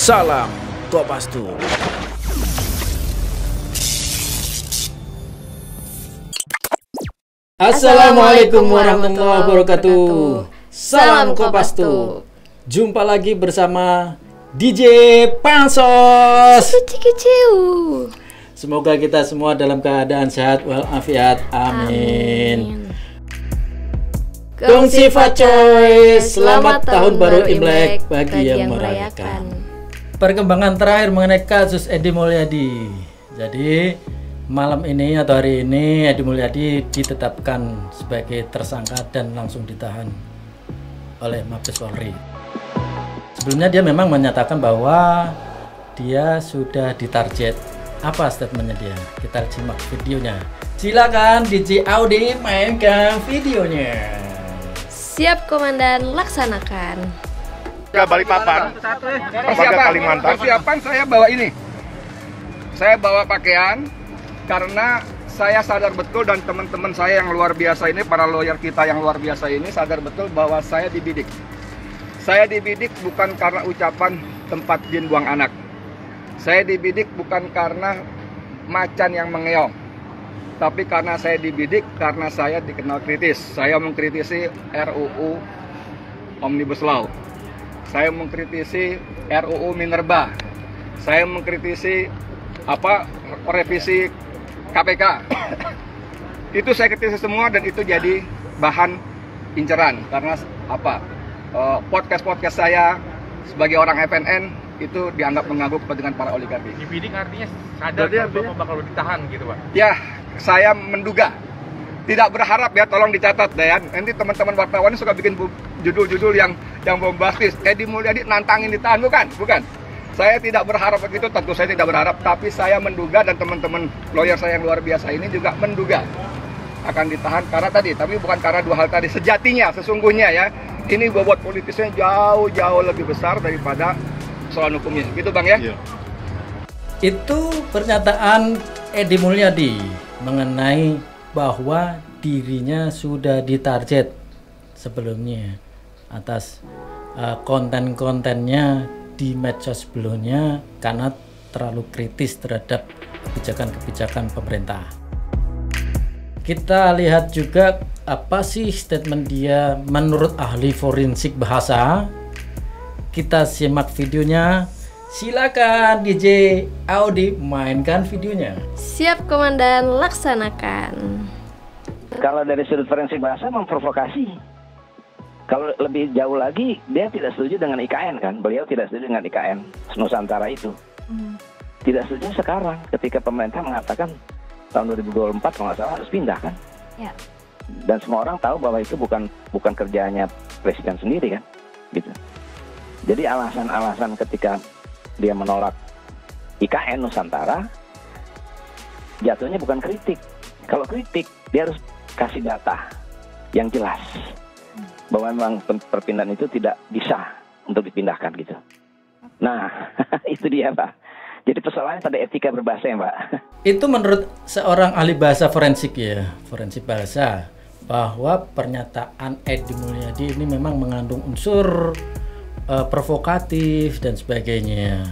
Salam Kopastus. Assalamualaikum warahmatullahi wabarakatuh. Salam Kopastus. Jumpa lagi bersama DJ Pansos. Semoga kita semua dalam keadaan sehat walafiat. Amin. Gong Siva Coy, selamat tahun baru Imlek bagi yang merayakan. Perkembangan terakhir mengenai kasus Edi Mulyadi. Jadi malam ini atau hari ini Edi Mulyadi ditetapkan sebagai tersangka dan langsung ditahan oleh Mabes Polri. Sebelumnya dia memang menyatakan bahwa dia sudah ditarget. Apa statementnya dia? Kita simak videonya. Silakan DJ Audi mainkan videonya. Siap komandan, laksanakan. Ya Balikpapan, persiapan Kalimantan. Persiapan saya bawa ini. Saya bawa pakaian karena saya sadar betul dan teman-teman saya yang luar biasa ini, para lawyer kita yang luar biasa ini sadar betul bahwa saya dibidik. Saya dibidik bukan karena ucapan tempat jin buang anak. Saya dibidik bukan karena macan yang mengeong. Tapi karena saya dibidik, karena saya dikenal kritis. Saya mengkritisi RUU Omnibus Law. Saya mengkritisi RUU Minerba. Saya mengkritisi revisi KPK. Itu saya kritisi semua dan itu jadi bahan inceran. Karena podcast-podcast saya sebagai orang FNN itu dianggap mengganggu kepentingan para oligarki. Dibidik artinya sadar kalau Bapak bakal ditahan gitu, Pak? Ya, saya menduga. Tidak berharap ya, tolong dicatat deh ya. Nanti teman-teman wartawan suka bikin judul-judul yang bombastis. Edi Mulyadi nantangin ditahan, bukan. Saya tidak berharap begitu, tentu saya tidak berharap. Tapi saya menduga dan teman-teman lawyer saya yang luar biasa ini juga menduga akan ditahan karena tadi. Tapi bukan karena dua hal tadi. Sejatinya, sesungguhnya ya, ini bobot politisnya jauh lebih besar daripada soal hukumnya. Gitu Bang ya? Iya. Itu pernyataan Edi Mulyadi mengenai bahwa dirinya sudah ditarget sebelumnya atas konten-kontennya di medsos sebelumnya karena terlalu kritis terhadap kebijakan-kebijakan pemerintah. Kita lihat juga apa sih statement dia menurut ahli forensik bahasa. Kita simak videonya. Silakan DJ Audi mainkan videonya. Siap komandan, laksanakan. Kalau dari sudut forensik bahasa memprovokasi. Kalau lebih jauh lagi, dia tidak setuju dengan IKN kan? Beliau tidak setuju dengan IKN Nusantara itu. Tidak setuju sekarang ketika pemerintah mengatakan tahun 2024 kalau nggak salah harus pindah kan? Ya. Dan semua orang tahu bahwa itu bukan kerjaannya presiden sendiri kan? Gitu. Jadi alasan-alasan ketika dia menolak IKN Nusantara, jatuhnya bukan kritik. Kalau kritik, dia harus kasih data yang jelas bahwa memang perpindahan itu tidak bisa untuk dipindahkan gitu. Nah, itu dia Pak. Jadi persoalannya pada etika berbahasa ya Pak. Itu menurut seorang ahli bahasa forensik ya, forensik bahasa, bahwa pernyataan Edi Mulyadi ini memang mengandung unsur provokatif dan sebagainya.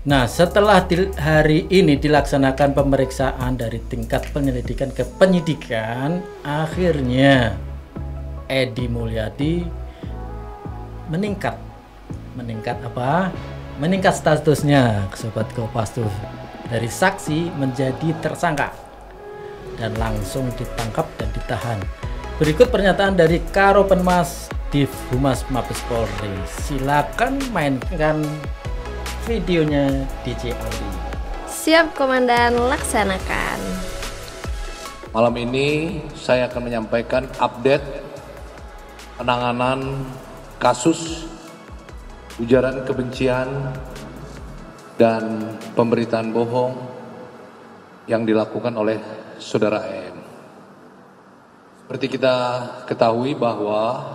Nah, setelah hari ini dilaksanakan pemeriksaan dari tingkat penyelidikan ke penyidikan, akhirnya Edi Mulyadi meningkat apa? Meningkat statusnya, Sobat Kopastus, dari saksi menjadi tersangka dan langsung ditangkap dan ditahan. Berikut pernyataan dari Karopenmas Div Humas Mabes Polri. Silakan mainkan videonya DJ Audi. Siap komandan, laksanakan. Malam ini saya akan menyampaikan update penanganan kasus ujaran kebencian dan pemberitaan bohong yang dilakukan oleh Saudara EM. Seperti kita ketahui bahwa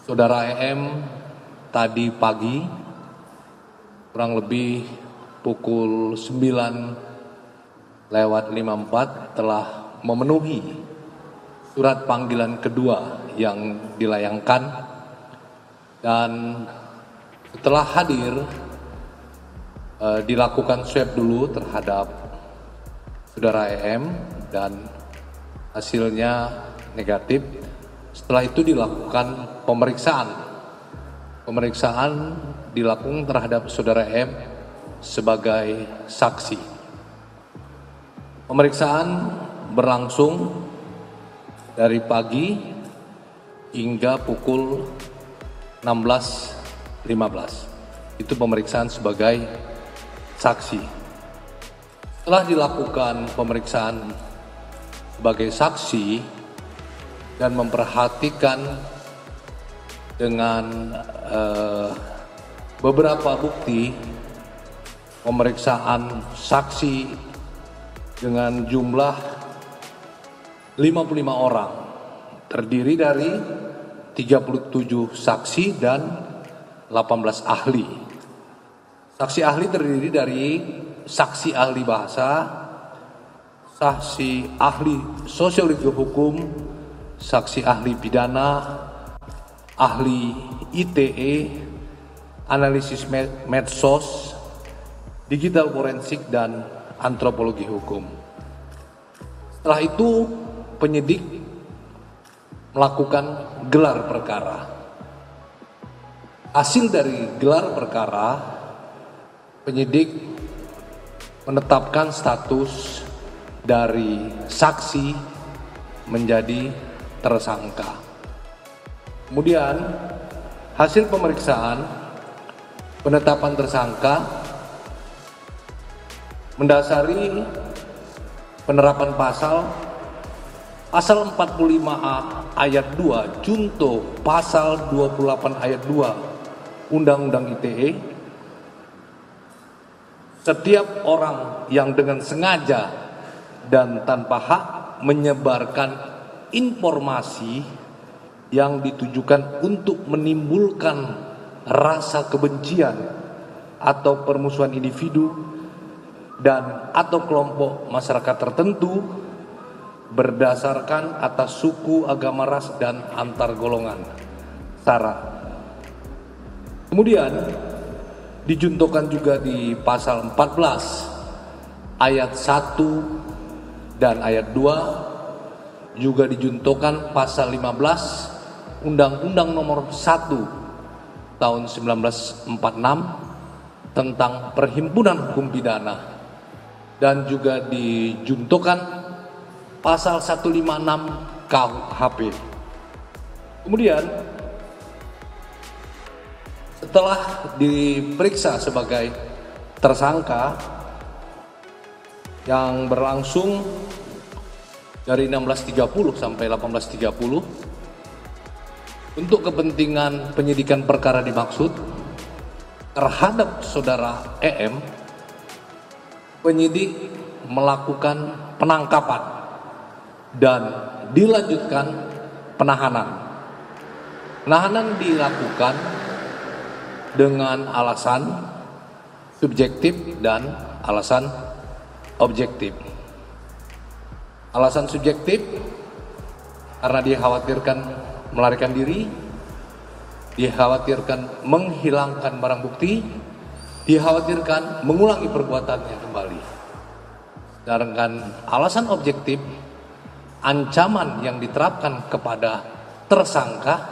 Saudara EM tadi pagi kurang lebih pukul 9:54 telah memenuhi surat panggilan kedua yang dilayangkan, dan setelah hadir dilakukan swab dulu terhadap saudara EM dan hasilnya negatif. Setelah itu dilakukan pemeriksaan. Pemeriksaan dilakukan terhadap saudara EM sebagai saksi. Pemeriksaan berlangsung dari pagi hingga pukul 16.15. Itu pemeriksaan sebagai saksi. Setelah dilakukan pemeriksaan sebagai saksi dan memperhatikan dengan beberapa bukti, pemeriksaan saksi dengan jumlah 55 orang, terdiri dari 37 saksi dan 18 ahli. Saksi ahli terdiri dari saksi ahli bahasa, saksi ahli sosiologi hukum, saksi ahli pidana, ahli ITE, analisis medsos, digital forensik, dan antropologi hukum. Setelah itu penyidik melakukan gelar perkara. Hasil dari gelar perkara, penyidik menetapkan status dari saksi menjadi tersangka. Kemudian hasil pemeriksaan penetapan tersangka mendasari penerapan pasal 45A ayat 2 junto pasal 28 ayat 2 Undang-Undang ITE. Setiap orang yang dengan sengaja dan tanpa hak menyebarkan informasi yang ditujukan untuk menimbulkan rasa kebencian atau permusuhan individu dan atau kelompok masyarakat tertentu berdasarkan atas suku, agama, ras, dan antar golongan sara. Kemudian dijuntukan juga di pasal 14 ayat 1 dan ayat 2, juga dijuntukan pasal 15 Undang-Undang nomor 1 tahun 1946 tentang Perhimpunan Hukum Pidana, dan juga dijuntukan pasal 156 KUHP. Kemudian setelah diperiksa sebagai tersangka yang berlangsung dari 16.30 sampai 18.30 untuk kepentingan penyidikan perkara dimaksud terhadap saudara EM, penyidik melakukan penangkapan dan dilanjutkan penahanan. Penahanan dilakukan dengan alasan subjektif dan alasan objektif. Alasan subjektif karena dikhawatirkan melarikan diri, dikhawatirkan menghilangkan barang bukti, dikhawatirkan mengulangi perbuatannya kembali. Sedangkan alasan objektif, ancaman yang diterapkan kepada tersangka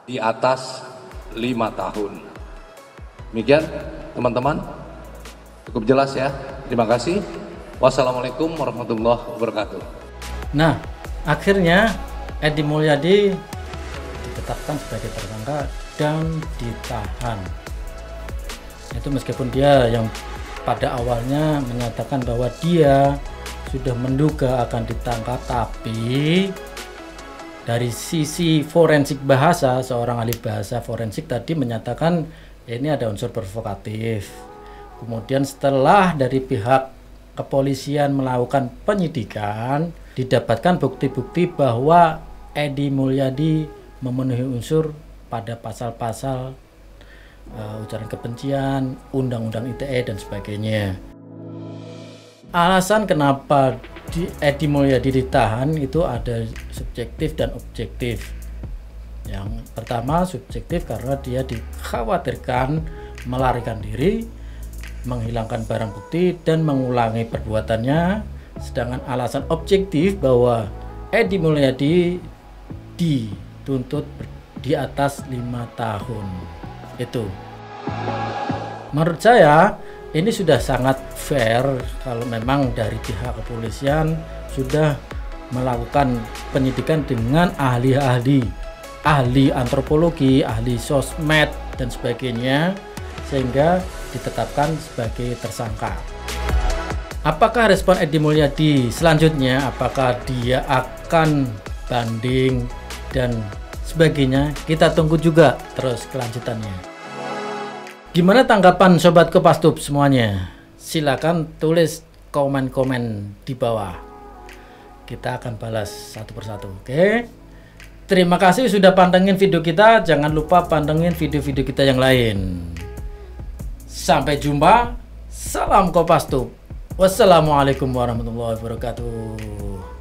di atas 5 tahun. Demikian teman-teman, cukup jelas ya. Terima kasih. Wassalamualaikum warahmatullahi wabarakatuh. Nah, akhirnya Edi Mulyadi ditetapkan sebagai tersangka dan ditahan. Itu meskipun dia yang pada awalnya menyatakan bahwa dia sudah menduga akan ditangkap, tapi dari sisi forensik bahasa, seorang ahli bahasa forensik tadi menyatakan ini ada unsur provokatif. Kemudian setelah dari pihak kepolisian melakukan penyidikan, didapatkan bukti-bukti bahwa Edi Mulyadi memenuhi unsur pada pasal-pasal ujaran kebencian, Undang-Undang ITE dan sebagainya. Alasan kenapa Edi Mulyadi ditahan itu ada subjektif dan objektif. Yang pertama subjektif karena dia dikhawatirkan melarikan diri, menghilangkan barang bukti dan mengulangi perbuatannya, sedangkan alasan objektif bahwa Edi Mulyadi dituntut di atas 5 tahun. Itu menurut saya ini sudah sangat fair kalau memang dari pihak kepolisian sudah melakukan penyidikan dengan ahli antropologi, ahli sosmed dan sebagainya, sehingga ditetapkan sebagai tersangka. Apakah respon Edi Mulyadi selanjutnya? Apakah dia akan banding dan sebagainya? Kita tunggu juga terus kelanjutannya. Gimana tanggapan Sobat Kopastus semuanya? Silakan tulis komen-komen di bawah. Kita akan balas satu persatu, oke? Terima kasih sudah pantengin video kita. Jangan lupa pantengin video-video kita yang lain. Sampai jumpa. Salam Kopastus. Wassalamualaikum warahmatullahi wabarakatuh.